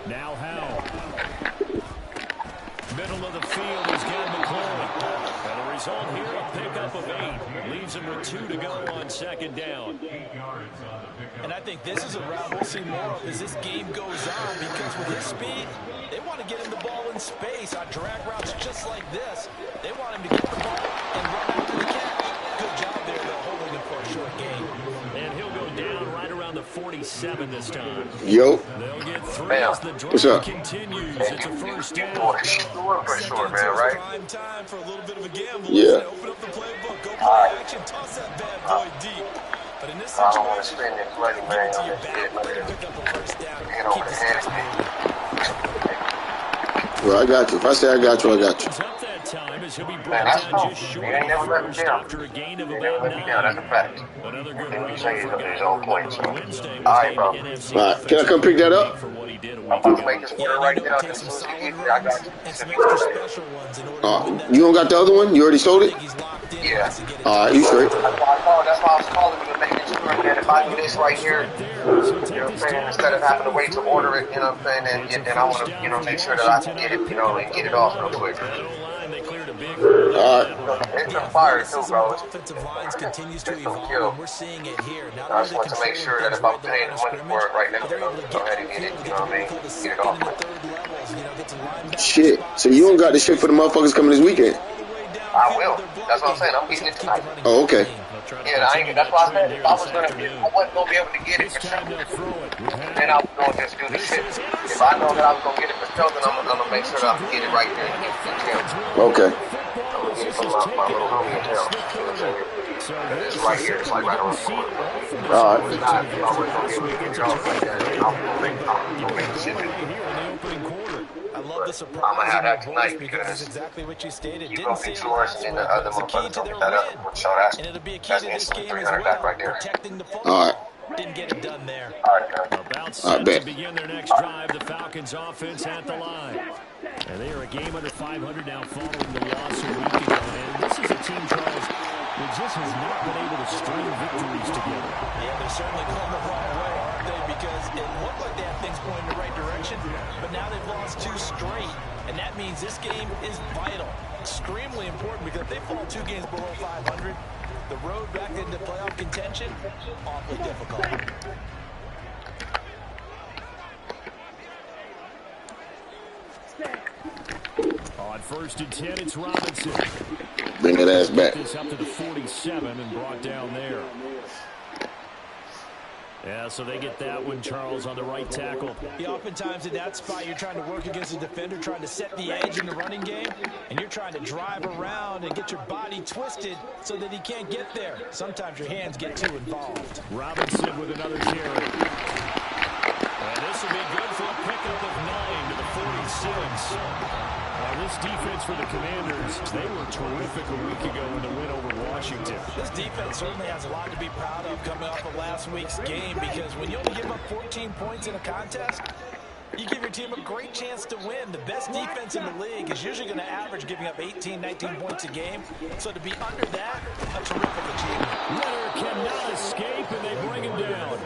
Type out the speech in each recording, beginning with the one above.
Now Howe. Middle of the field is Gary McClure. And the result here, a pickup of 8. Leaves him with 2 to go on second down. And I think this is a route we'll see more of as this game goes on, because with his speed, they want to get him the ball in space on drag routes just like this. They want him to get the ball and run after the catch. Good job there, though, holding him for a short gain. And he'll go down right around the 47 this time. Yo. They'll get 3 as the drive What's up? continues. It's a first down. For sure, man, right? Prime time for a little bit of a gamble. Yeah. Open up the playbook, go play action, toss that bad boy deep. But in this situation, I don't want to spend this money, man, on this shit. pick up a first down. Hand over the head. Well, I got you. If I say I got you, I got you. Up that time as he'll be Man, brought that's down cool. just He short ain't of never let me first down. after a gain of He never about let me down. That's a 9. fact. Another good Then run you say for he's a guy his who own points. remember Wednesday All was right, bro. named NFC All right. Can I come pick that up? for what he did a I'm week about to ago. make this order right now. As soon as he gets there, I got you. And some extra special ones in order to win that. You don't got the other one? You already sold it? He's locked in. Yeah. All right, you straight. That's why I was calling him to make sure that if I do this right here, you know what I'm saying, instead of having to wait to order it, you know what I'm saying, and I want to, you know, make sure that I can get it, you know, and get it off real quick. All right. It's been fire too, bro. Offensive lines continues to It's no evolve, kill. and we're seeing it here. Not I only just they want to make sure that if I'm paying the money for it right now, they're able to go ahead and get it, you know what I mean, get it off. Shit. So you don't got the shit for the motherfuckers coming this weekend? I will. That's what I'm saying. I'm getting it tonight. Oh, okay. Yeah, that's why I said if I wasn't gonna be able to get it for sure, then I was gonna just do the shit. If I know that I was gonna get it for sure, then I'm gonna make sure that I can get it right there and get it from him. Okay. I'm gonna get it from my little homie in town. You know what I'm saying? It's right here. It's like right on the corner. All right. If not, if I wasn't gonna be able to get it off like that, then I'm gonna make the shit. I love the surprise. I'm gonna have that in your voice tonight because because it's exactly what you stated. you Didn't gonna say get it yours last and then week, the other but it's a key motherfuckers to gonna their get that up. win. So that's And it'll be a key that's to this instantly game as 300 back well, right there. protecting the All football. right. Didn't get it done there. All right, man. About I set bet. to begin their next drive, the Falcons offense at the line. And they are a game under 500 now following the loss a week ago. And this is a team, Charles, that just has not been able to string victories together. Yeah, they're certainly going the wrong way, aren't they? Because it looked like they had things going in the right direction, but now they've lost 2 straight. And that means this game is vital, extremely important, because if they fall 2 games below 500, the road back into playoff contention, awfully difficult. On 1st and 10, it's Robinson. Bring that ass back. This up to the 47 and brought down there. Yeah, so they get that one, Charles, on the right tackle. Yeah, oftentimes in that spot, you're trying to work against a defender, trying to set the edge in the running game, and you're trying to drive around and get your body twisted so that he can't get there. Sometimes your hands get too involved. Robinson with another carry. And this will be good for a pickup of 9 to the 46. This defense for the Commanders, they were terrific a week ago in the win over Washington. This defense certainly has a lot to be proud of coming off of last week's game, because when you only give up 14 points in a contest, you give your team a great chance to win. The best defense in the league is usually going to average giving up 18, 19 points a game. So to be under that, a terrific achievement. Leonard cannot escape, and they bring him down.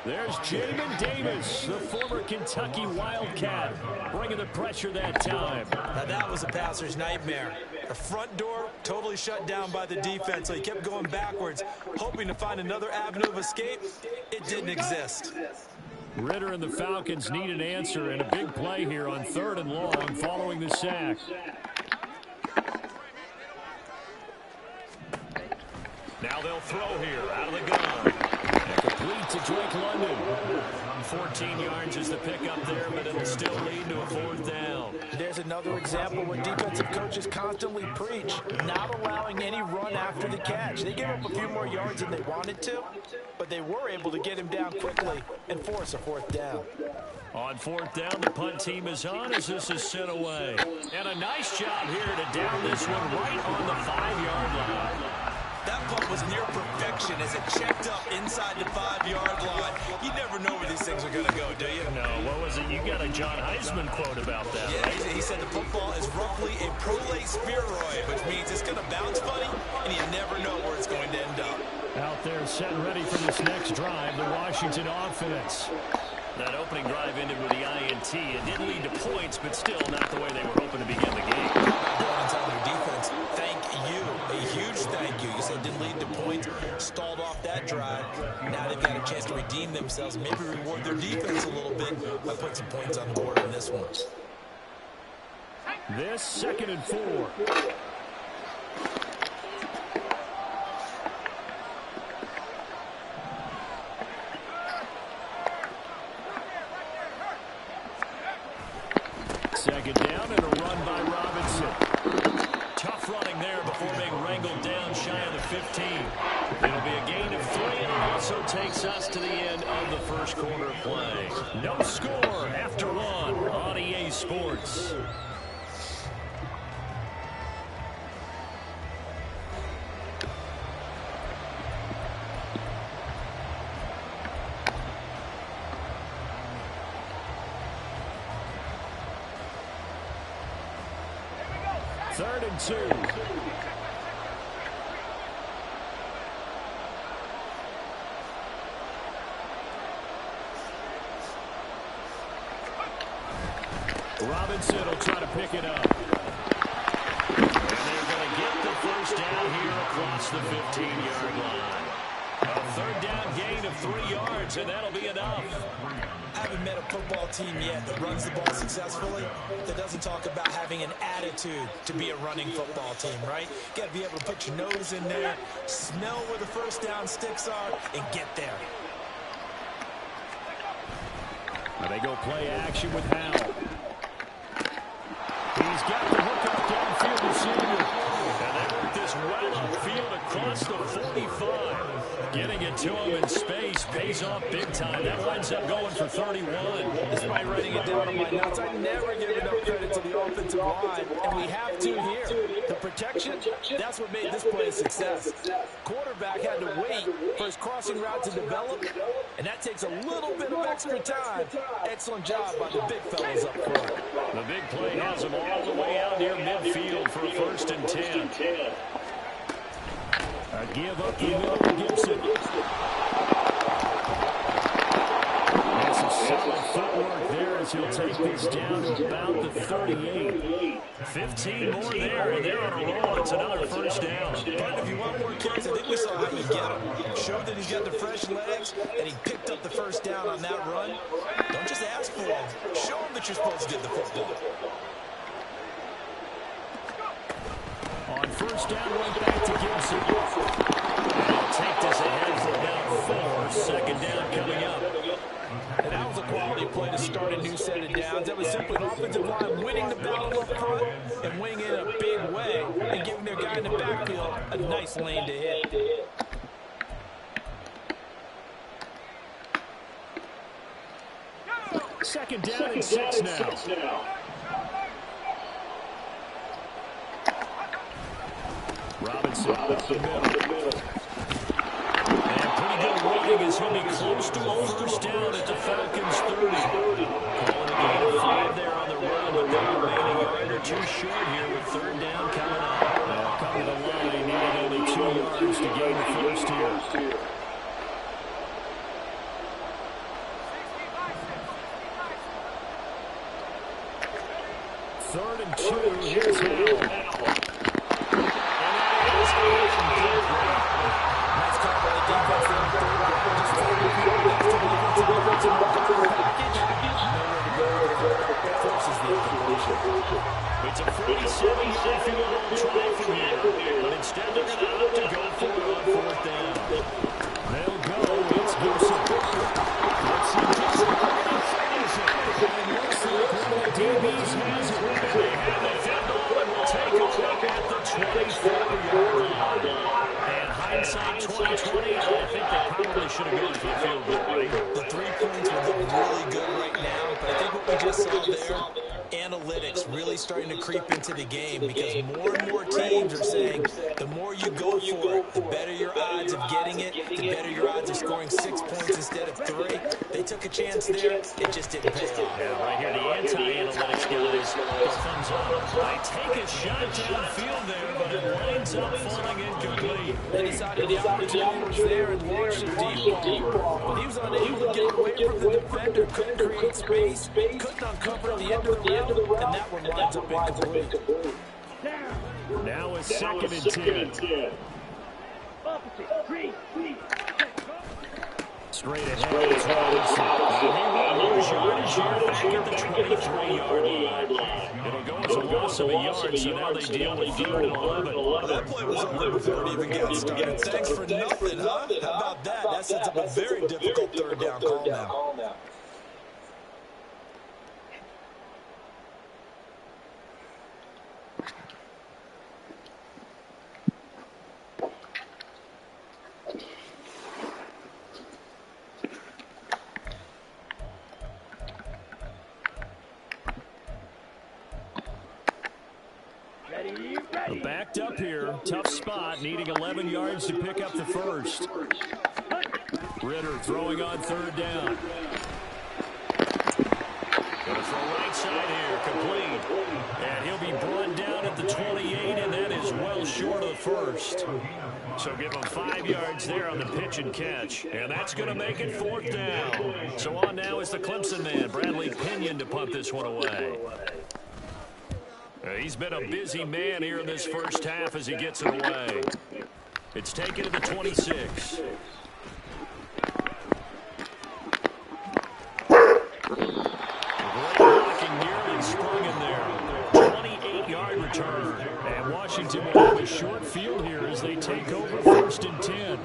There's Jamin Davis, the former Kentucky Wildcat, bringing the pressure that time. Now that was a passer's nightmare. The front door totally shut down by the defense, so he kept going backwards, hoping to find another avenue of escape. It didn't exist. Ritter and the Falcons need an answer, and a big play here on 3rd and long following the sack. Now they'll throw here out of the gun. Complete to Drake London. 14 yards is the pickup there, but it'll still lead to a 4th down. There's another example where defensive coaches constantly preach, not allowing any run after the catch. They gave up a few more yards than they wanted to, but they were able to get him down quickly and force a 4th down. On 4th down, the punt team is on as this is sent away. And a nice job here to down this one right on the 5-yard line. That punt was near perfection as it checked up inside the 5-yard line. You never know where these things are going to go, do you? No, what was it? You got a John Heisman quote about that, yeah, right? He said the football is roughly a prolate spheroid, which means it's going to bounce funny, and you never know where it's going to end up. Out there set ready for this next drive, the Washington offense. That opening drive ended with the INT. It didn't lead to points, but still not the way they were hoping to begin the game. Going inside their defense, thank you. A huge thank you. You said didn't lead to points, stalled off that drive. Now they've got a chance to redeem themselves, maybe reward their defense a little bit by putting some points on the board in this one. This 2nd and 4. Second down and a run by Robinson. Tough running there before being wrangled down shy of the 15. It'll be a gain of 3, and it also takes us to the end of the first quarter play. No score after 1 on EA Sports. Third and 2. Robinson will try to pick it up. And they're going to get the first down here across the 15-yard line. A third down gain of 3 yards, and that'll be enough. I haven't met a football team yet that runs the ball successfully that doesn't talk about having an attitude to be a running football team, right? You got to be able to put your nose in there, smell where the first down sticks are, and get there. Now they go play action with Howell. He's got the hook up downfield receiver. And they work this well upfield across the 45. Getting it to him in space pays off big time. That winds up going for 31. Despite writing it down on my notes, I never give enough credit to the offensive line, and we have to here. The protection, that's what made this play a success. Quarterback had to wait for his crossing route to develop, and that takes a little bit of extra time. Excellent job by the big fellas up front. The big play has him all the way out near midfield for a 1st and 10. A give up the middle to Gibson. And some solid footwork there as he'll take this down to about the 38. 15 more there, and they're on a roll. It's another first down. But if you want more carries, I think we saw how he get him. Showed that he's got the fresh legs, and he picked up the first down on that run. Don't just ask for him. Show him that you're supposed to get the football. On first down, right back to Gibson. And he'll take this ahead for about 4. Second down coming up. And that was a quality play to start a new set of downs. That was simply an offensive line winning the battle up front and winning in a big way and giving their guy in the backfield a nice lane to hit. Second down and 6 now. Robinson up the middle. And pretty good running as he'll be close to a first down at the Falcons' 30. Calling a gain of 5 there on the run, but they're remaining a yard or 2 short here with third down coming up. Coming to the line, he needed only 2 yards to gain the first here. Third and 2, here's Howell. It's a 47-yard field goal try from here, but instead they're going to opt to go for it on 4th down. They'll go. It's Gibson. Let's see Gibson. And looks like one of the DBs has it. They have the football, and we'll take a look at the 24-yard line. And hindsight 2020, I think they probably should have gone for the field goal, right? The 3 points would look really good right now, but I think what we just saw there, analytics really starting to creep into the game because more and more teams are saying the more you go for it. The better your odds of getting it, the better your odds of scoring 6 points instead of 3. They took a chance there. It just didn't pay off. Yeah, right here, the anti-analytics guys go thumbs up. I take a shot downfield there, but it winds up falling incomplete. They decided the opportunity was there and launched a deep ball. But he was unable to get away from the defender, couldn't create space, couldn't uncover the end of the route, and that one winds up incomplete. Now a second and 10. Straight ahead, it's Robinson. He will lose yardage here back at the 23-yard line. It'll go as a loss of a yard, so now they deal with 3rd and 11. That play was over before it even got started. Thanks for nothing, huh? How about that? That sets up a very difficult 3rd down call now. Backed up here, tough spot, needing 11 yards to pick up the first. Ritter throwing on 3rd down. Gonna throw right side here, complete. And he'll be brought down at the 28, and that is well short of the first. So give him 5 yards there on the pitch and catch. And that's going to make it 4th down. So on now is the Clemson man, Bradley Pinion, to punt this one away. He's been a busy man here in this first half as he gets it away. It's taken to the 26. Great blocking, nearly sprung in there. 28-yard return. And Washington will have a short field here as they take over 1st and 10.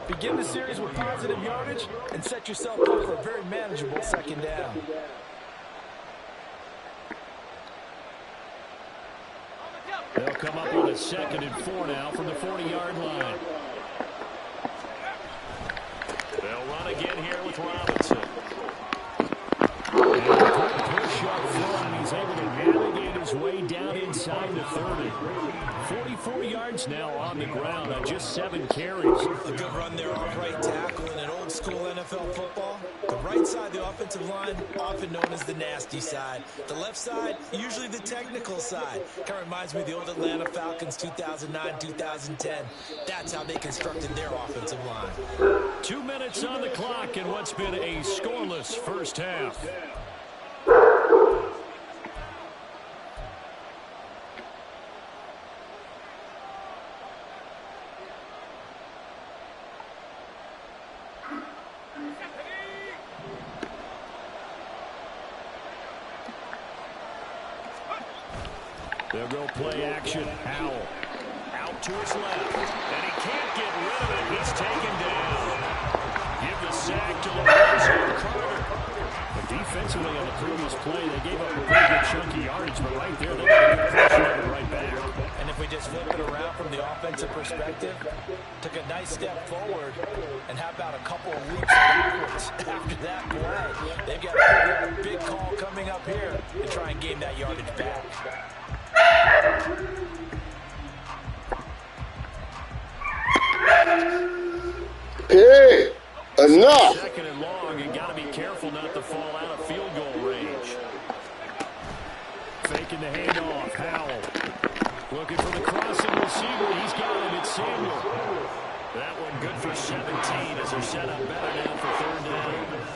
Begin the series with positive yardage and set yourself up for a very manageable 2nd down. They'll come up with a 2nd and 4 now from the 40-yard line. They'll run again here with Robinson. And a good push up front. He's able to navigate his way down inside the 30. 44 yards now on the ground on just 7 carries. A good run there off right tackle in an old school NFL football. The right side of the offensive line, often known as the nasty side. The left side, usually the technical side. Kind of reminds me of the old Atlanta Falcons 2009, 2010. That's how they constructed their offensive line. 2 minutes on the clock in what's been a scoreless first half. They'll go play action. Howell out to his left, and he can't get rid of it. He's taken down. Give the sack to Lorenzo Carter. But defensively on the previous play, they gave up a pretty good chunky yardage, but right there, they got a good pressure on it right back. And if we just flip it around from the offensive perspective, took a nice step forward, and how about a couple of leaps backwards after that play? They've got a big call coming up here to try and gain that yardage back. Hey, enough. 2nd and long, you got to be careful not to fall out of field goal range. Faking the handoff, Howell. Looking for the crossing receiver. He's got it. It's Samuel. That one good for 17 as they're set up better now for 3rd down.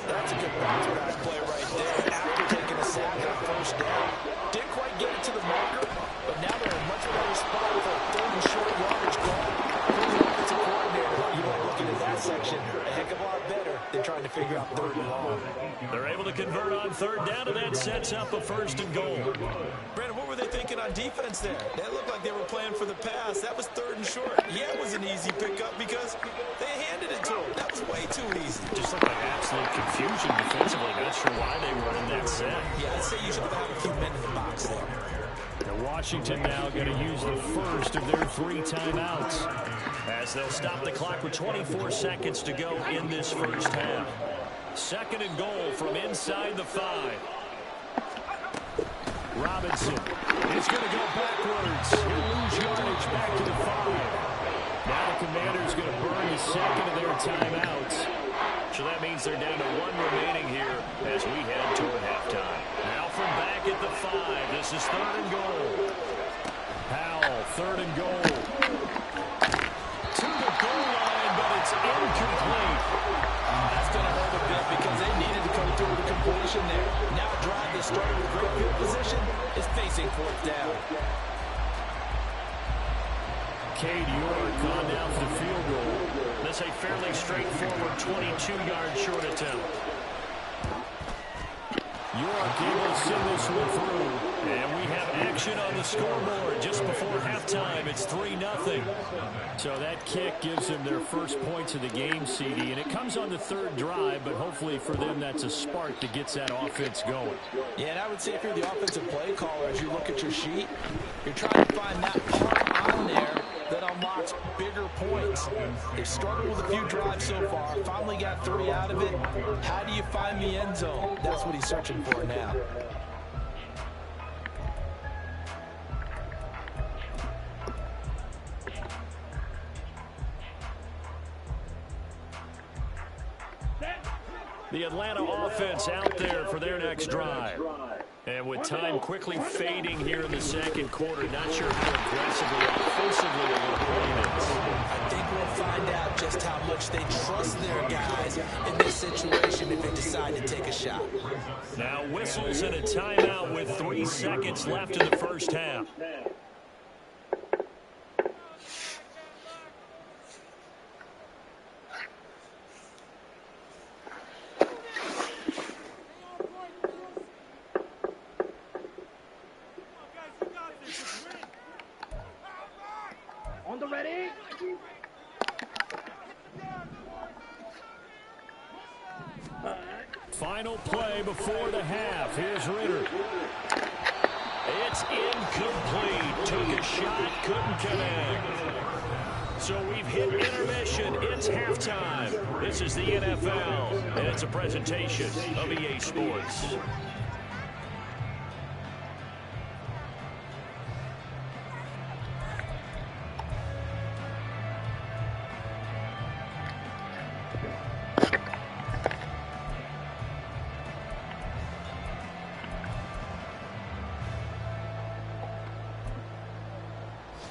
That's a good bounce back play right there. After taking a sack on 1st down. Didn't quite get it to the marker, but now they're in a much better spot for a 3rd and short yardage call. The offensive coordinator, you know, looking at that section, a heck of a lot better than trying to figure out 3rd and long. They're able to convert on third down, and that sets up a 1st and goal. Brandon, what were they thinking on defense there? That looked like they were playing for the pass. That was 3rd and short. Yeah, it was an easy pickup because they handed it to him. That was way too easy. Just looked like absolute confusion defensively. Not sure why they were in that set. Yeah, I'd say you should have had a few men in the box there. And Washington now going to use the first of their 3 timeouts as they'll stop the clock with 24 seconds to go in this first half. 2nd and goal from inside the 5. Robinson is going to go backwards. He'll lose yardage back to the 5. Now the Commanders going to burn the 2nd of their timeouts. So that means they're down to 1 remaining here as we head toward halftime. Now from back at the 5. This is 3rd and goal. Powell, 3rd and goal. To the goal line, but it's incomplete. That's going to hurt a bit because they needed to come through with a completion there. Now a drive that started with great field position is facing 4th down. Cade York on down for the field goal. This a fairly straightforward 22-yard short attempt. York able to send this one through. And we have action on the scoreboard just before halftime. It's 3-0. So that kick gives them their first points of the game, CD. And it comes on the 3rd drive, but hopefully for them that's a spark that gets that offense going. Yeah, and I would say if you're the offensive play caller, as you look at your sheet, you're trying to find that part on there that unlocks bigger points. They've struggled with a few drives so far. Finally got 3 out of it. How do you find the end zone? That's what he's searching for now. The Atlanta offense out there for their next drive. And with time quickly fading here in the 2nd quarter, not sure how aggressively, offensively they're going to play this. I think we'll find out just how much they trust their guys in this situation if they decide to take a shot. Now whistles and a timeout with 3 seconds left in the first half. On the ready. Final play before the half. Here's Ritter. It's incomplete. Took a shot, couldn't connect. So we've hit intermission. It's halftime. This is the NFL, and it's a presentation of EA Sports.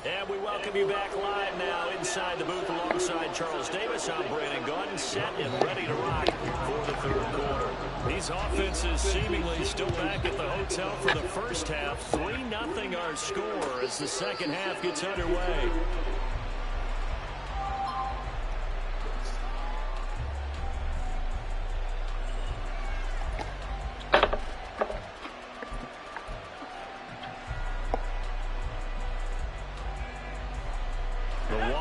And we welcome you back live now inside the booth alongside Charles Davis. I'm Brandon Gaudin, set and ready to rock for the 3rd quarter. These offenses seemingly still back at the hotel for the first half. 3-0 our score as the 2nd half gets underway.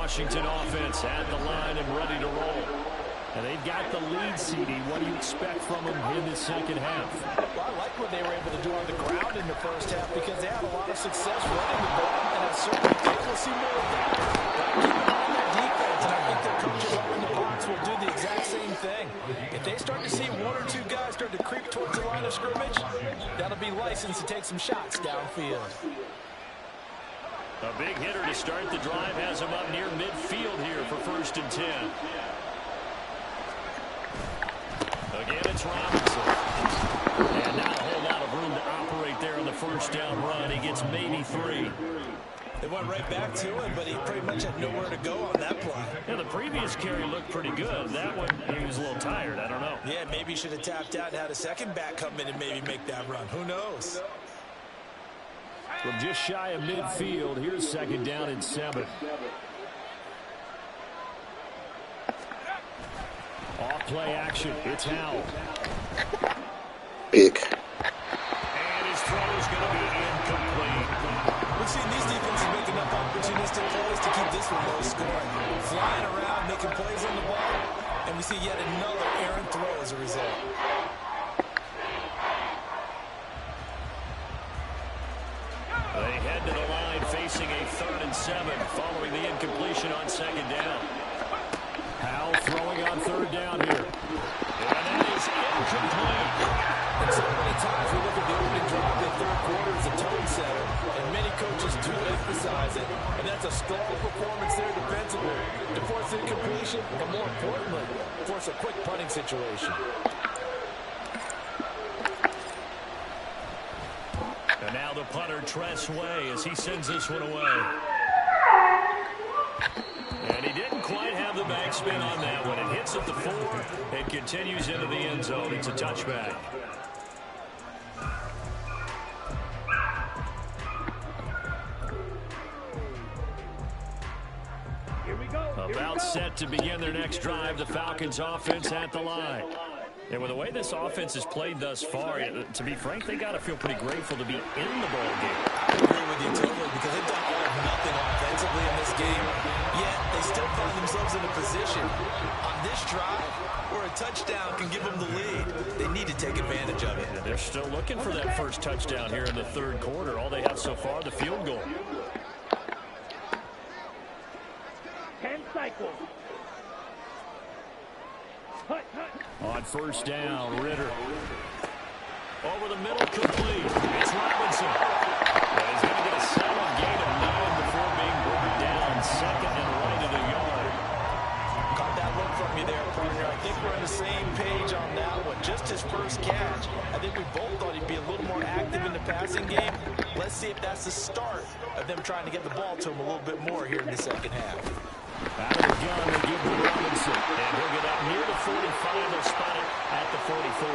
Washington offense at the line and ready to roll. And they've got the lead, CD. What do you expect from them in the 2nd half? Well, I like what they were able to do on the ground in the first half because they had a lot of success running the ball, and I certainly think we'll see more of that. Keep an eye on their defense, and I think their coaches up in the box will do the exact same thing. If they start to see 1 or 2 guys start to creep towards the line of scrimmage, that'll be licensed to take some shots downfield. A big hitter to start the drive has him up near midfield here for 1st and 10. Again, it's Robinson. And not a whole lot of room to operate there on the 1st down run. He gets maybe 3. They went right back to him, but he pretty much had nowhere to go on that play. Yeah, the previous carry looked pretty good. That one, he was a little tired. I don't know. Yeah, maybe he should have tapped out and had a second back come in and maybe make that run. Who knows? From just shy of midfield, here's 2nd down and 7. Off play action. It's Howell. pick. And his throw is going to be incomplete. We've seen these defenses make enough opportunistic plays to keep this one low scoring. Flying around, making plays on the ball, and we see yet another errant throw as a result. They head to the line facing a 3rd and 7 following the incompletion on 2nd down. Howell throwing on 3rd down here. And that is incomplete. And so many times we look at the opening drive of the 3rd quarter as a tone setter, and many coaches do emphasize it, and that's a strong performance there defensively to force incompletion, but more importantly, force a quick punting situation. And now the punter, Tress Way, as he sends this one away. And he didn't quite have the backspin on that one. It hits at the 4. It continues into the end zone. It's a touchback. Here we go. About set to begin their next drive, the Falcons offense at the line. And with the way this offense has played thus far, to be frank, they got to feel pretty grateful to be in the ball game. I agree with you totally because they've done all or nothing offensively in this game, yet they still find themselves in a position on this drive where a touchdown can give them the lead. They need to take advantage of it. They're still looking for that first touchdown here in the 3rd quarter. All they have so far, the field goal. 10 cycles. Hut. On 1st down, Ritter. Over the middle, complete. It's Robinson. And he's going to get a solid gain of 9 before being brought down. 2nd and right of the yard. Caught that look from you there, partner. I think we're on the same page on that one. Just his first catch. I think we both thought he'd be a little more active in the passing game. Let's see if that's the start of them trying to get the ball to him a little bit more here in the 2nd half. Out of the gun, they give to Robinson. And he'll get up near the 45. They'll spot it at the 44.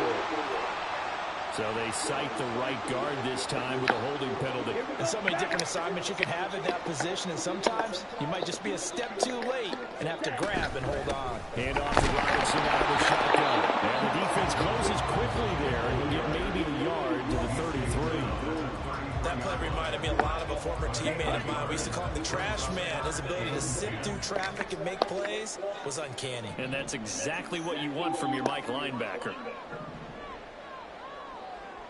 So they cite the right guard this time with a holding penalty. And so many different assignments you can have in that position, and sometimes you might just be a step too late and have to grab and hold on. Hand off to Robinson out of the shotgun. And the defense closes quickly there, and he'll get maybe a yard to the 33. That play reminded me a lot of a former teammate of mine. We used to call him the trash man. His ability to sift through traffic and make plays was uncanny. And that's exactly what you want from your Mike linebacker.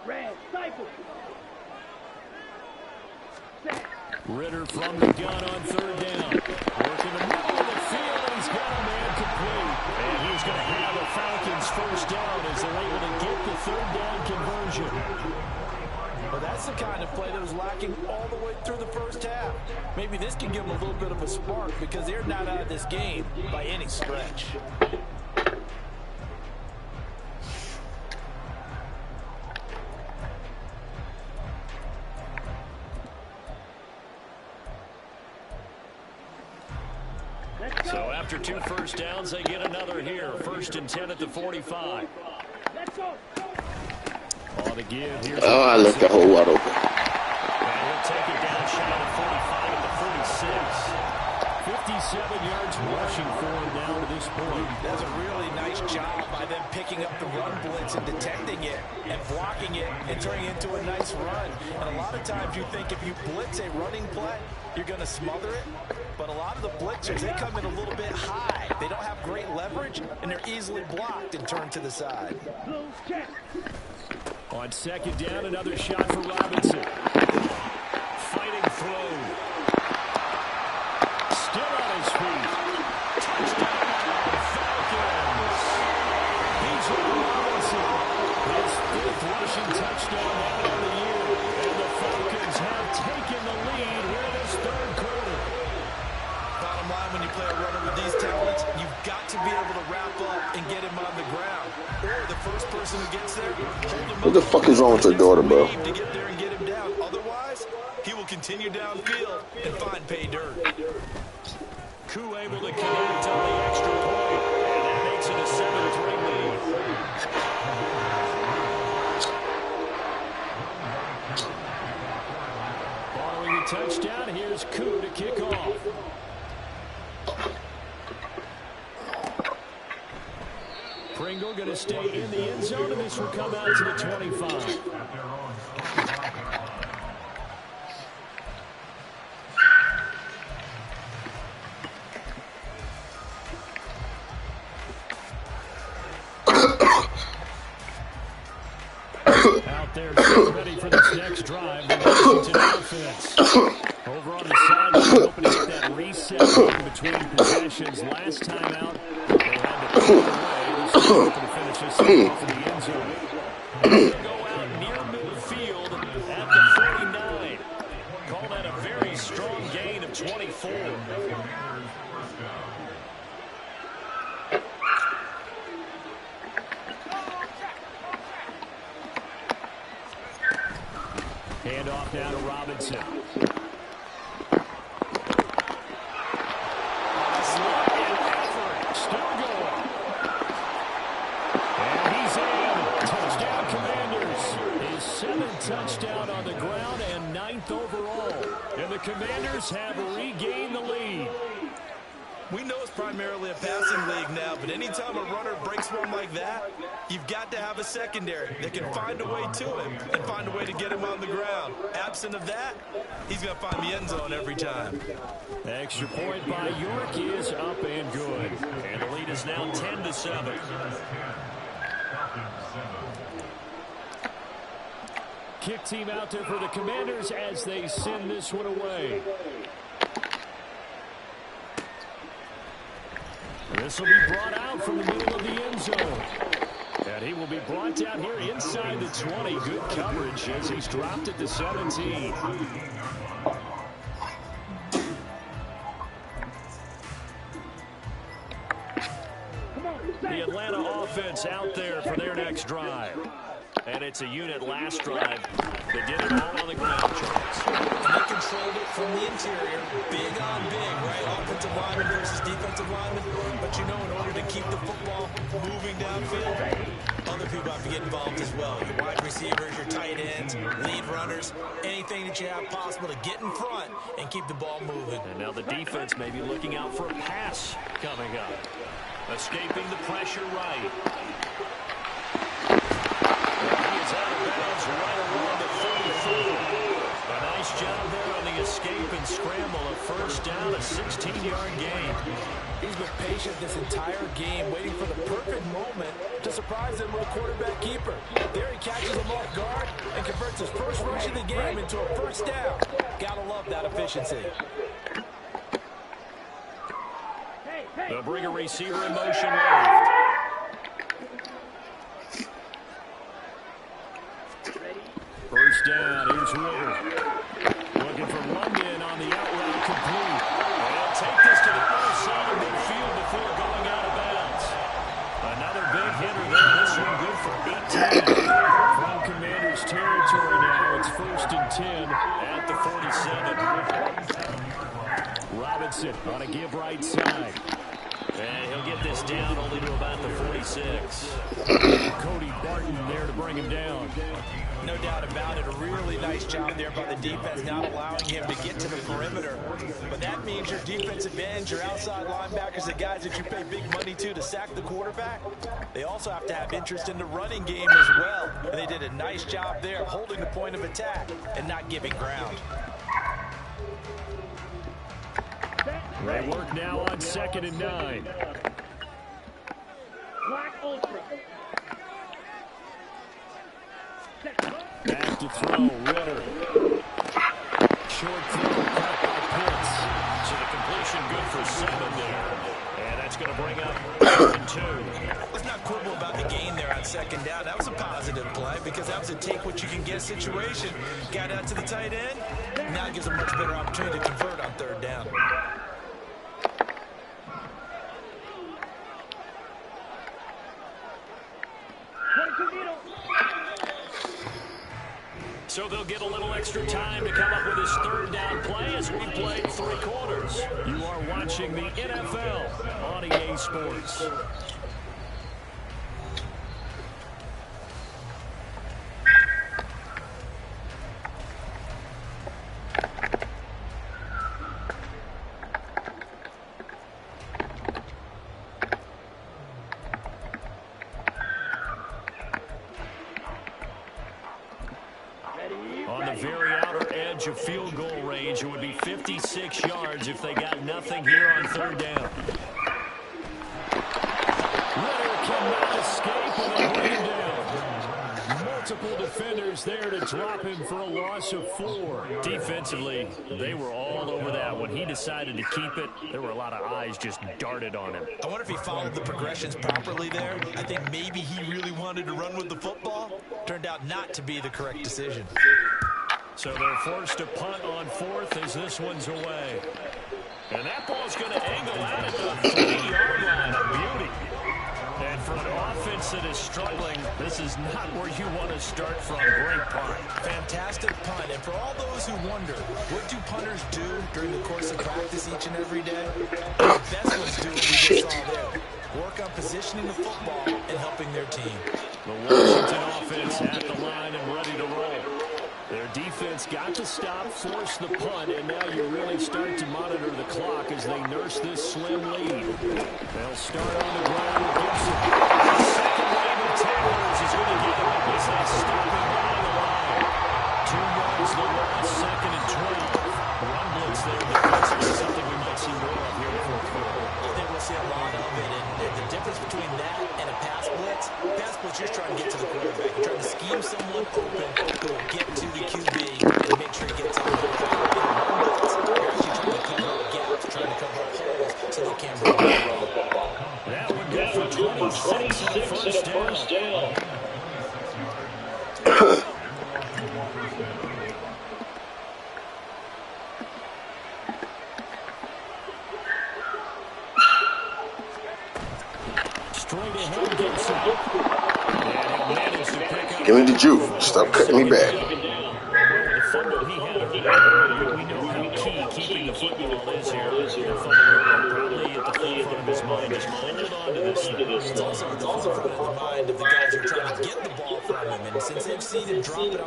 Red, cycle. Set. Ritter from the gun on 3rd down. Working the middle of the field, and he's got a man complete. And he's going to have the Falcons 1st down as they're able to get the 3rd down conversion. Well, that's the kind of play that was lacking all the way through the 1st half. Maybe this can give them a little bit of a spark because they're not out of this game by any stretch. So after 2 1st downs, they get another here. 1st and 10 at the 45. Let's go. On the give. Here's I left the hole wide open. and he'll take it down shot of 45 at the 46. 57 yards rushing for him now to this point. That's a really nice job by them picking up the run blitz and detecting it and blocking it and turning it into a nice run. And a lot of times you think if you blitz a running play, you're going to smother it. But a lot of the blitzers, they come in a little bit high. They don't have great leverage, and they're easily blocked and turned to the side. Blues check. On 2nd down, another shot for Robinson. Fighting through. Still on his feet. Touchdown, Falcons. B.J. Robinson. His 5th rushing touchdown now of the year. And the Falcons have taken the lead here in this 3rd quarter. Bottom line, when you play a runner with these talents, you've got to be able to wrap up and get him on the ground. Or the first person who gets there, hold him up. What the fuck is wrong with your daughter, bro? To get there and get him down. Otherwise, he will continue downfield and find pay dirt. Koo able to connect on the extra point. And that makes it a 7-3 lead. Following the touchdown, here's Koo to kick off. Pringle going to stay in the end zone, and this will come out to the 25. Out there, ready for this next drive. The Washington offense. Over on the sideline, hoping to get that reset between possessions. Last time out, they had to pull away. This is hoping to finish this thing off in the end zone. They'll go out near midfield at the 49. Call that a very strong gain of 24. Handoff now to Robinson. Slot and effort. Still going. And he's in. Touchdown, Commanders. His 7th touchdown on the ground and 9th overall. And the Commanders have regained the lead. We know it's primarily a passing league now, but anytime a runner breaks one like that, you've got to have a secondary that can find a way to him and find a way to get him on the ground. Absent of that, he's going to find the end zone every time. Extra point by York is up and good. And the lead is now 10-7. Kick team out there for the Commanders as they send this one away. This will be brought out from the middle of the end zone. And he will be brought down here inside the 20. Good coverage as he's dropped at the 17. The Atlanta offense out there for their next drive. And it's a unit last drive that did it all on the ground, Charles. They controlled it from the interior, big on big, right? Offensive lineman versus defensive lineman. But you know, in order to keep the football moving downfield, other people have to get involved as well. Your wide receivers, your tight ends, lead runners, anything that you have possible to get in front and keep the ball moving. And now the defense may be looking out for a pass coming up. Escaping the pressure right. Out of bounds right around the 34. A nice job there on the escape and scramble. A first down, a 16-yard gain. He's been patient this entire game, waiting for the perfect moment to surprise them with a quarterback keeper. There he catches him off guard and converts his first rush of the game into a first down. Gotta love that efficiency. They'll bring a receiver in motion left. First down, here's Ritter. Looking for London on the out route complete. And he'll take this to the other side of midfield before going out of bounds. Another big hitter there. This one good for 18. From Commanders territory now. It's 1st and 10 at the 47. Robinson on a give right side. And he'll get this down only to about the 46. Cody Barton there to bring him down. No doubt about it. A really nice job there by the defense, not allowing him to get to the perimeter. But that means your defensive ends, your outside linebackers, the guys that you pay big money to sack the quarterback, they also have to have interest in the running game as well. And they did a nice job there holding the point of attack and not giving ground. They work now on 2nd and 9. Black Ultra. Back to throw, Ritter. Short throw, caught by Pitts. So the completion good for 7 there. And that's going to bring up 3rd and 2. Let's not quibble about the gain there on 2nd down. That was a positive play because that was a take-what-you-can-get situation. Got out to the tight end. Now it gives a much better opportunity to convert on 3rd down. So they'll get a little extra time to come up with his 3rd down play as we play 3 quarters. You are watching the NFL on EA Sports. edge of field goal range. It would be 56 yards if they got nothing here on third down. Ritter cannot escape, and they bring him down. Multiple defenders there to drop him for a loss of 4. Defensively, they were all over that. When he decided to keep it, there were a lot of eyes just darted on him. I wonder if he followed the progressions properly there. I think maybe he really wanted to run with the football. Turned out not to be the correct decision. So they're forced to punt on 4th as this one's away. And that ball's going to angle out at the 3-yard line. A beauty. And for an offense that is struggling, this is not where you want to start from. Great punt. Fantastic punt. And for all those who wonder, what do punters do during the course of practice each and every day? The best ones do what we just saw there. Work on positioning the football and helping their team. The Washington offense at the line and ready to roll. Their defense got to stop, force the punt, and now you really start to monitor the clock as they nurse this slim lead. They'll start on the ground with Gibson. The second wave of tackles is going to get him as they stop him on the line. 2 yards the loss, 2nd and 12. Run blitz there defensively, something we might see more of here before quarter. I think we'll see a lot of it, and the difference between that and a pass blitz, you're just trying to get to the quarterback. You're trying to scheme someone open, get to the QB, and make sure he gets out of the blitz. You're actually trying to cover up gaps, trying to cover up holes so they can't run the ball. That would go for 26 on first down. Straight ahead, Gibson. Give me the juke. Stop cutting me back. Well, the fumble he had earlier, we know how key keeping the football is here. The fumble probably at the forefront of his mind. Just hold on to this thing. It's also at the forefront of the mind of the guys who are trying to get the ball from him. And since they've seen him drop it on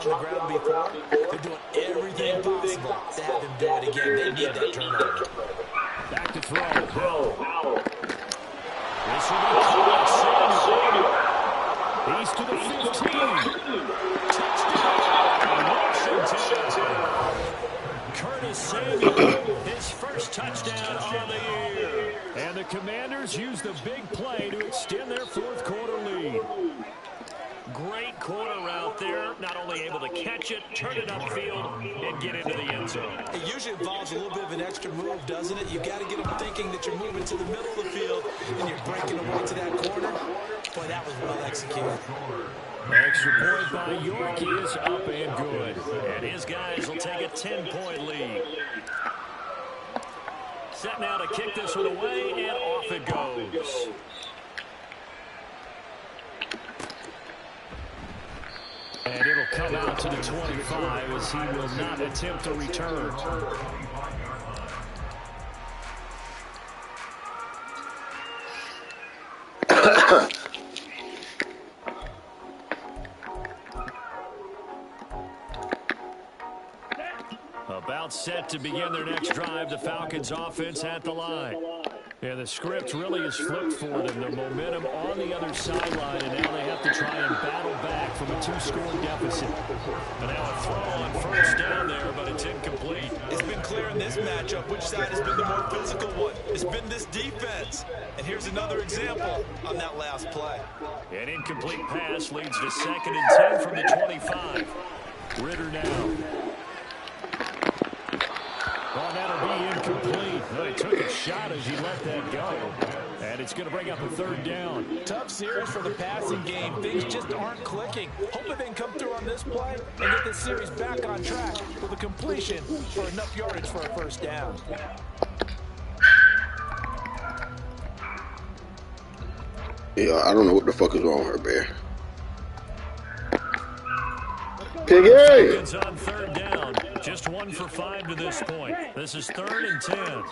the ground before, they're doing everything possible to have him do it again. They need that turnover. Back to throw. This will be Curtis Samuel. He's to the 15. Touchdown, Washington. Curtis Samuel, his first touchdown on the year. And the Commanders use the big play to extend their 4th quarter lead. Great corner route there. Not only able to catch it, turn it upfield, and get into the end zone. It usually involves a little bit of an extra move, doesn't it? You've got to get them thinking that you're moving to the middle of the field and you're breaking away to that corner. Boy, that was well executed. Extra point by Yorkie is up and good. And his guys will take a 10-point lead. Set now to kick this one away, and off it goes. And it'll come out to the 25 as he will not attempt a return. About set to begin their next drive, the Falcons offense at the line. Yeah, the script really is flipped for them. The momentum on the other sideline, and now they have to try and battle back from a 2-score deficit. And now a throw on first down there, but it's incomplete. It's been clear in this matchup which side has been the more physical one. It's been this defense. And here's another example on that last play. An incomplete pass leads to 2nd and 10 from the 25. Ritter now. Well, that'll be incomplete. Well, he took a shot as he let that go. And it's going to bring up a 3rd down. Tough series for the passing game. Things just aren't clicking. Hoping they can come through on this play and get this series back on track with a completion for enough yardage for a first down. Yeah, I don't know what the fuck is wrong with her, Bear. Piggy! It's on 3rd down. Just 1 for 5 to this point. This is 3rd and 10.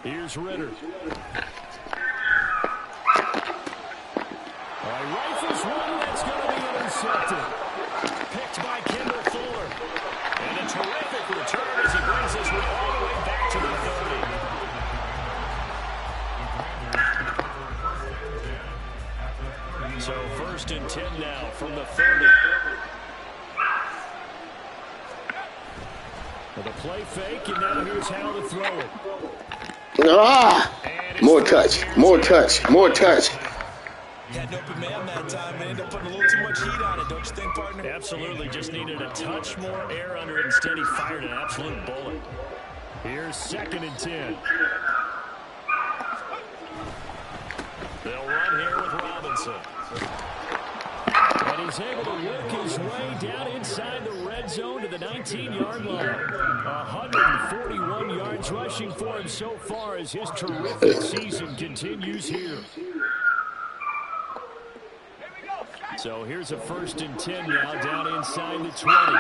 Here's Ritter. Rifles one that's going to be intercepted. Picked by Kendall Fuller. And a terrific return as he brings this one all the way back to the 30. So 1st and 10 now from the 30. The play fake, and now here's how to throw it. Ah! More touch, more touch, more touch. Had an open man that time and ended up putting a little too much heat on it, don't you think, partner? Absolutely, just needed a touch more air under it. Instead, he fired an absolute bullet. Here's 2nd and 10. They'll run here with Robinson. And he's able to work his way down inside the red zone to the 19-yard line. 141 yards rushing for him so far as his terrific season continues here. So here's a 1st and 10 now down inside the 20.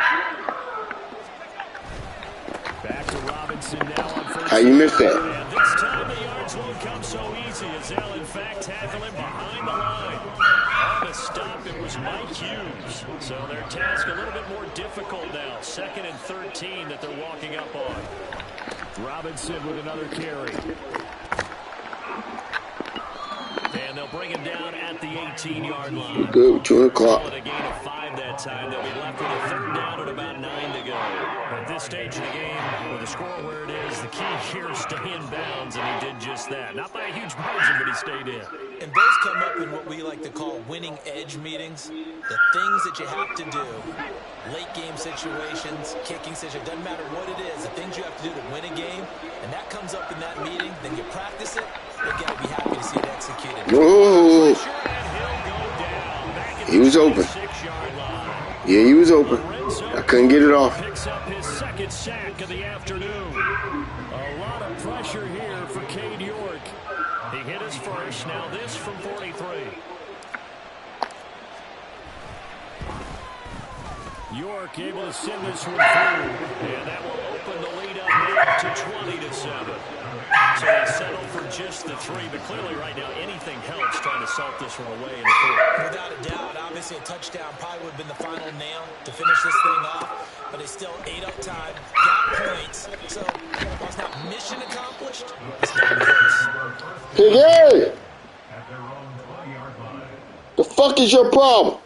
Back to Robinson now on 1st. How you miss that? And this time the yards won't come so easy as they'll in fact tackle him behind the line. On the stop, it was Mike Hughes. So their task a little bit more difficult now. 2nd and 13 that they're walking up on. Robinson with another carry. And they'll bring him down at the 18-yard line. Good, 2 o'clock. A gain of 5 that time. They'll be left with a 3rd down and about 9 to go. At this stage of the game, with the score where it is, the key here is stay in bounds, and he did just that. Not by a huge margin, but he stayed in. And those come up in what we like to call winning edge meetings. The things that you have to do, late game situations, kicking situations, doesn't matter what it is, the things you have to do to win a game, and that comes up in that meeting, then you practice it, you've got to be happy to see it executed. Whoa. He was open. Yeah, he was open. I couldn't get it off. Picks up his 2nd sack of the afternoon. A lot of pressure here for Cade York. He hit his first. Now this from 43. York able to send this one through. And that will open the lead up now to 20-7. So they settle for just the 3. But clearly right now anything helps trying to salt this one away in the 4th. Without a doubt, obviously a touchdown probably would have been the final nail to finish this thing off. But they still ate up time, got points. So while it's not mission accomplished, it's not close. Hey! The fuck is your problem?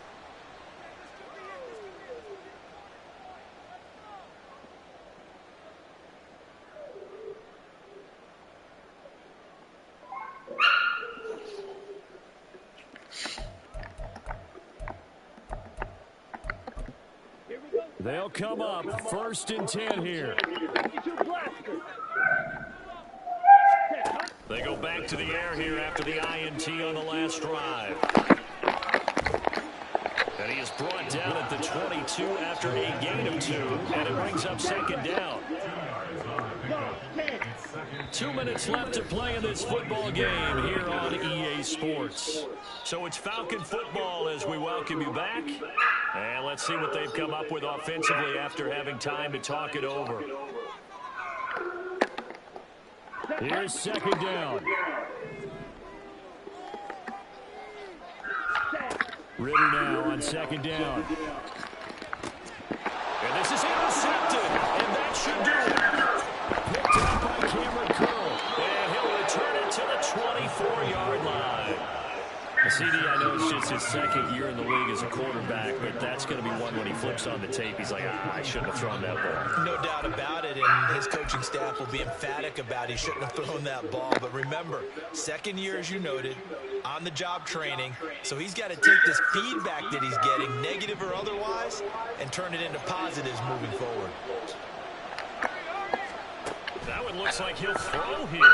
They'll come up 1st and 10 here. They go back to the air here after the INT on the last drive. And he is brought down at the 22 after a gain of 2. And it brings up 2nd down. 2 minutes left to play in this football game here on EA Sports. So it's Falcon football as we welcome you back. And let's see what they've come up with offensively after having time to talk it over. Here's 2nd down. Ritter now on 2nd down. And this is intercepted. And that should do it. Picked up by Cameron Curl. And he'll return it to the 24-yard line. CD, I know it's just his 2nd year in the league as a quarterback, but that's going to be one when he flips on the tape. He's like, I shouldn't have thrown that ball. No doubt about it, and his coaching staff will be emphatic about he shouldn't have thrown that ball. But remember, 2nd year, as you noted, on-the-job training, so he's got to take this feedback that he's getting, negative or otherwise, and turn it into positives moving forward. That one looks like he'll throw here.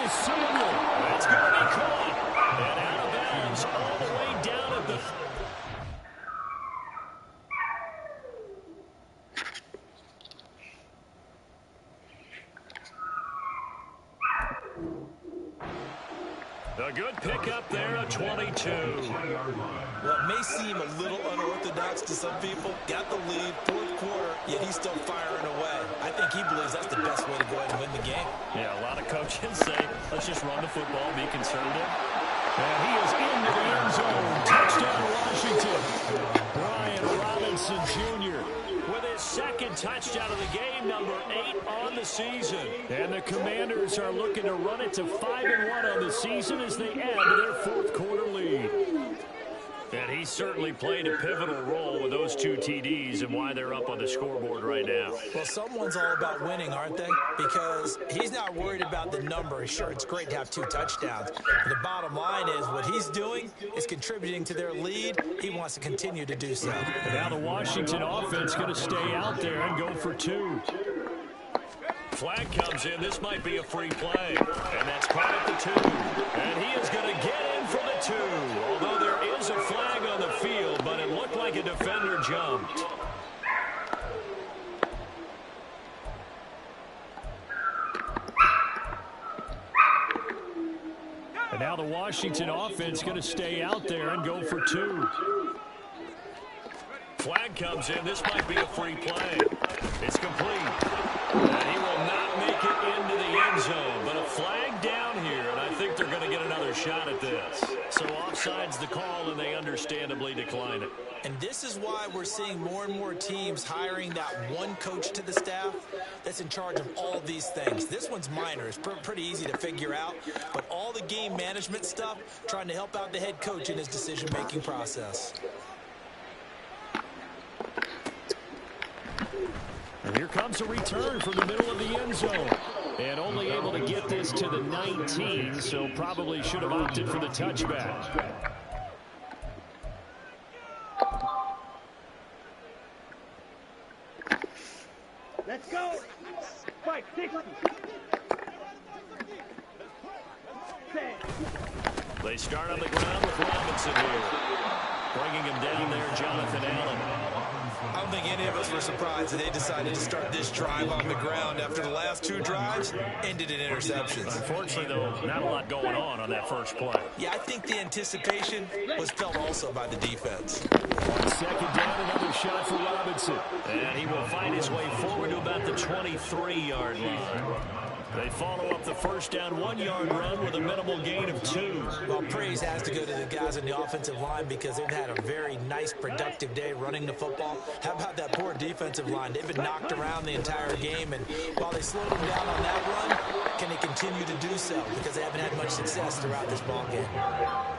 Samuel. That's going to be caught. And out of bounds all the way down at the... A good pickup there at 22. Well, it may seem a little unorthodox to some people. Got the lead, 4th quarter, yet he's still firing away. I think he believes that's the best way to go ahead and win the game. Yeah, a lot of coaches say, let's just run the football, be conservative. And he is into the end zone. Touchdown, Washington. Brian Robinson Jr. with his 2nd touchdown of the game, number 8 on the season. And the Commanders are looking to run it to 5-1 on the season as they add to their 4th quarter lead. And He certainly played a pivotal role with those 2 TDs and why they're up on the scoreboard right now. Well, someone's all about winning, aren't they? Because he's not worried about the number. Sure, it's great to have 2 touchdowns. But the bottom line is what he's doing is contributing to their lead. He wants to continue to do so. And now the Washington offense going to stay out there and go for 2. Flag comes in. This might be a free play. And that's caught at the 2. And he is going to get in for the 2. Although there is a flag on the field, but it looked like a defender jumped. And now the Washington offense going to stay out there and go for 2. Flag comes in. This might be a free play. It's complete. And he will not make it into the end zone. But a flag down here, and I think they're going to get another shot at this. So offside's the call, and they understandably decline it. And this is why we're seeing more and more teams hiring that one coach to the staff that's in charge of all these things. This one's minor. It's pretty easy to figure out. But all the game management stuff, trying to help out the head coach in his decision-making process. And here comes a return from the middle of the end zone. And only able to get this to the 19, so probably should have opted for the touchback. Let's go. Fight 60. They start on the ground with Robinson here. Bringing him down there, Jonathan Allen. I don't think any of us were surprised that they decided to start this drive on the ground after the last 2 drives ended in interceptions. Unfortunately, though, not a lot going on that first play. Yeah, I think the anticipation was felt also by the defense. On second down, another shot for Robinson. And he will find his way forward to about the 23-yard line. They follow up the first down 1-yard run with a minimal gain of 2. Well, praise has to go to the guys on the offensive line because they've had a very nice, productive day running the football. How about that poor defensive line? They've been knocked around the entire game, and while they slowed them down on that run, can they continue to do so? Because they haven't had much success throughout this ball game.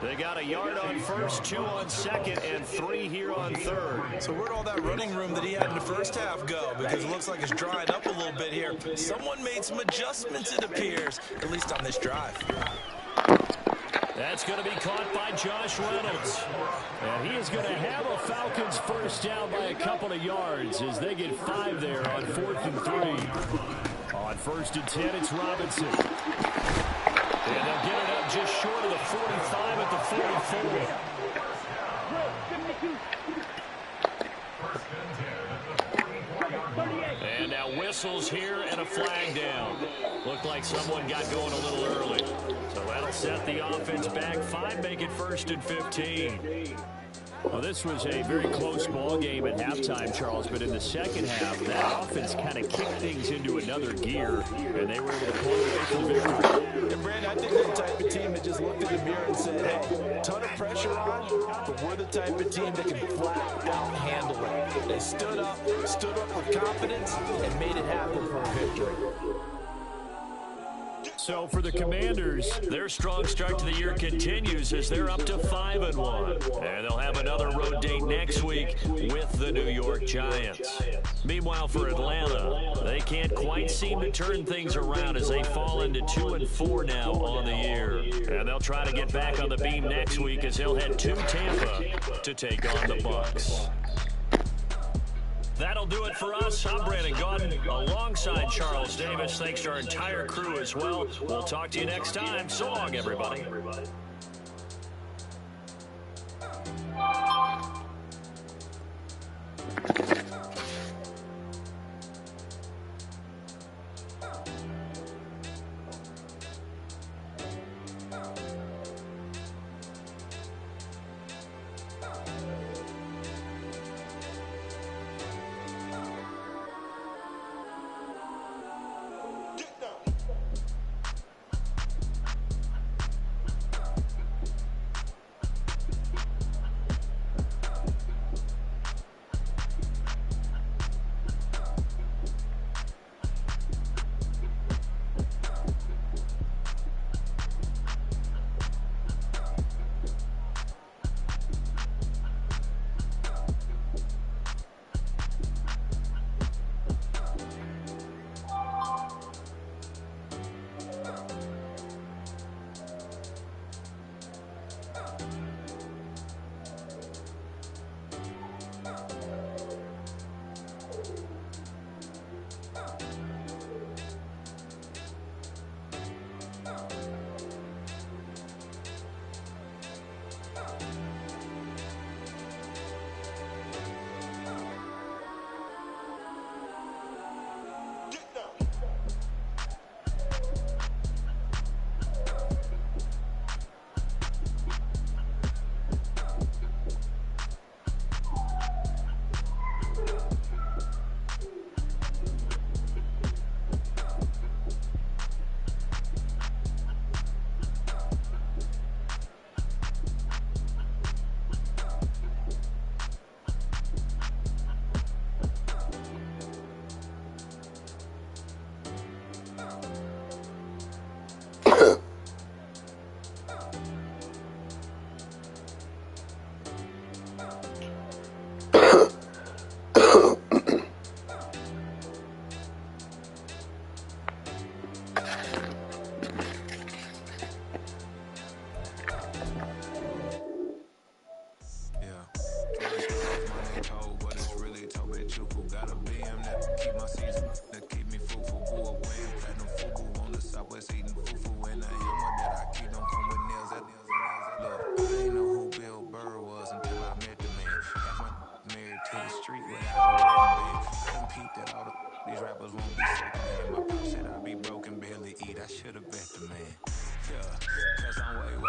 They got a yard on first, 2 on second, and 3 here on third. So where'd all that running room that he had in the first half go? Because it looks like it's drying up a little bit here. Someone made some adjustments, it appears, at least on this drive. That's going to be caught by Josh Reynolds. And he is going to have a Falcons first down by a couple of yards as they get 5 there on 4th and 3. On 1st and 10, it's Robinson. And they'll get it up just short of the 45 at the 44. And now whistles here and a flag down. Looked like someone got going a little early. So that'll set the offense back 5, make it 1st and 15. Well, this was a very close ball game at halftime, Charles, but in the second half, that offense kind of kicked things into another gear, and they were able to pull away from the victory. And, Brandon, I think they're the type of team that just looked in the mirror and said, hey, ton of pressure on, but we're the type of team that can flat out handle it. They stood up with confidence, and made it happen for a victory. So for the Commanders, their strong start to the year continues as they're up to 5-1. And they'll have another road date next week with the New York Giants. Meanwhile, for Atlanta, they can't quite seem to turn things around as they fall into 2-4 now on the year. And they'll try to get back on the beam next week as they'll head to Tampa to take on the Bucs. That'll do it for us. I'm Brandon Gaudin alongside Charles Davis. Thanks to our entire crew as well. We'll talk to you next time. So long, everybody. these rappers won't be second hand. My pop said I'd be broken, barely eat. I should have bet the man. Yeah, cause I'm way up.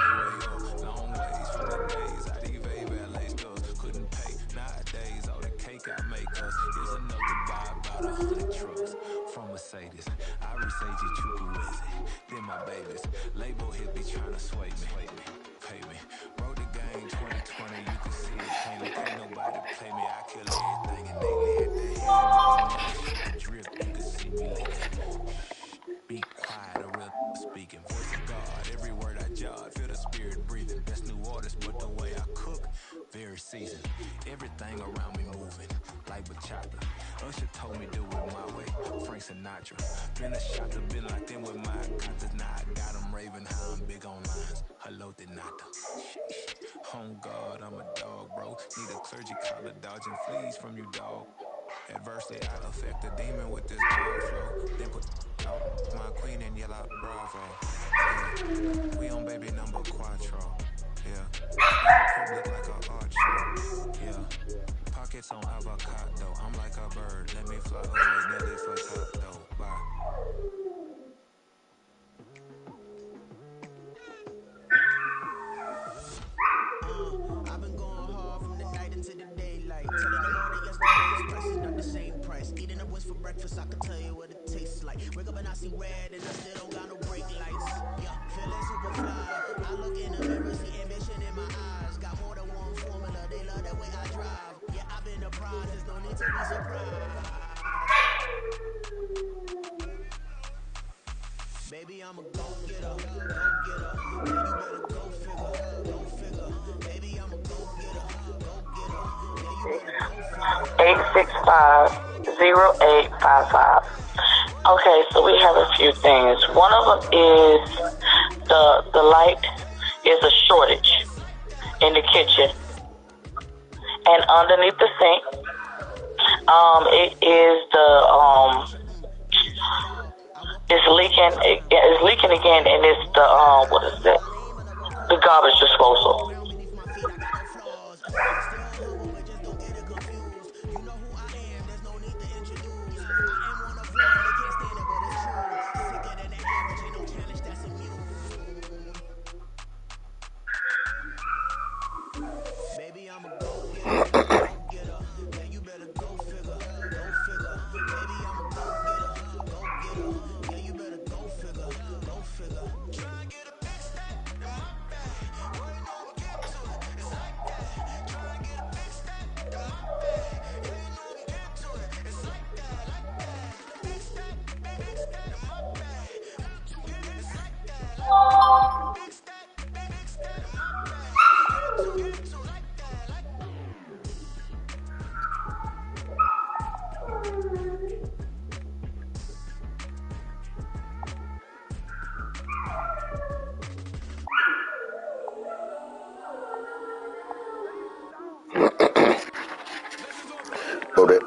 Long ways from the days I evade LA stores. Couldn't pay nowadays. All the cake I make us is enough to buy about 100 trucks from Mercedes. I resage it, Chukwueze. Then my babies. Label hit be trying to sway me. Pay me. Wrote the game 2020. You can see it plainly. Can't nobody play me. I kill everything innately. At the helm of a mothership. Drip. You can see me lately. Be quiet, a real speaking. Voice of God, every word I jot. Feel the spirit breathing. Best new artist, but the way I cook, very seasoned. Everything around me moving, like bachata. Usher told me do it my way. Frank Sinatra. Been a shot to been locked in with my contas. Now I got them raving how I'm big on lines. Hello, Denata. Home God, I'm a dog, bro. Need a clergy collar, dodging fleas from you, dog. Adversely, I affect a demon with this dog flow. Then put my queen and yell out bravo. Yeah, we on baby number quattro. Yeah, my look like a art show. Yeah, pockets on avocado. I'm like a bird. Let me fly away, Nelly for tato. Bye. I've been going hard from the night into the daylight. Telling them all that yesterday's price is not the same price. Eating up wings for breakfast, I can tell you what it tastes like. Wake up and I see red and I still don't got no brake lights. Yeah, feeling super fly. I look in the mirror, see ambition in my eyes. Got more than one formula, they love the way I drive. Yeah, I've been the prize, there's no need to be surprised. Baby, I'm a go-getter, go-getter. Yeah, you better go figure, go figure. Baby, I'm a go-getter, go-getter. Yeah, you better go figure. 865-0855. Okay, so we have a few things. One of them is the light is a shortage in the kitchen. And underneath the sink, it is it's leaking again, and it's the what is that? The garbage disposal. So that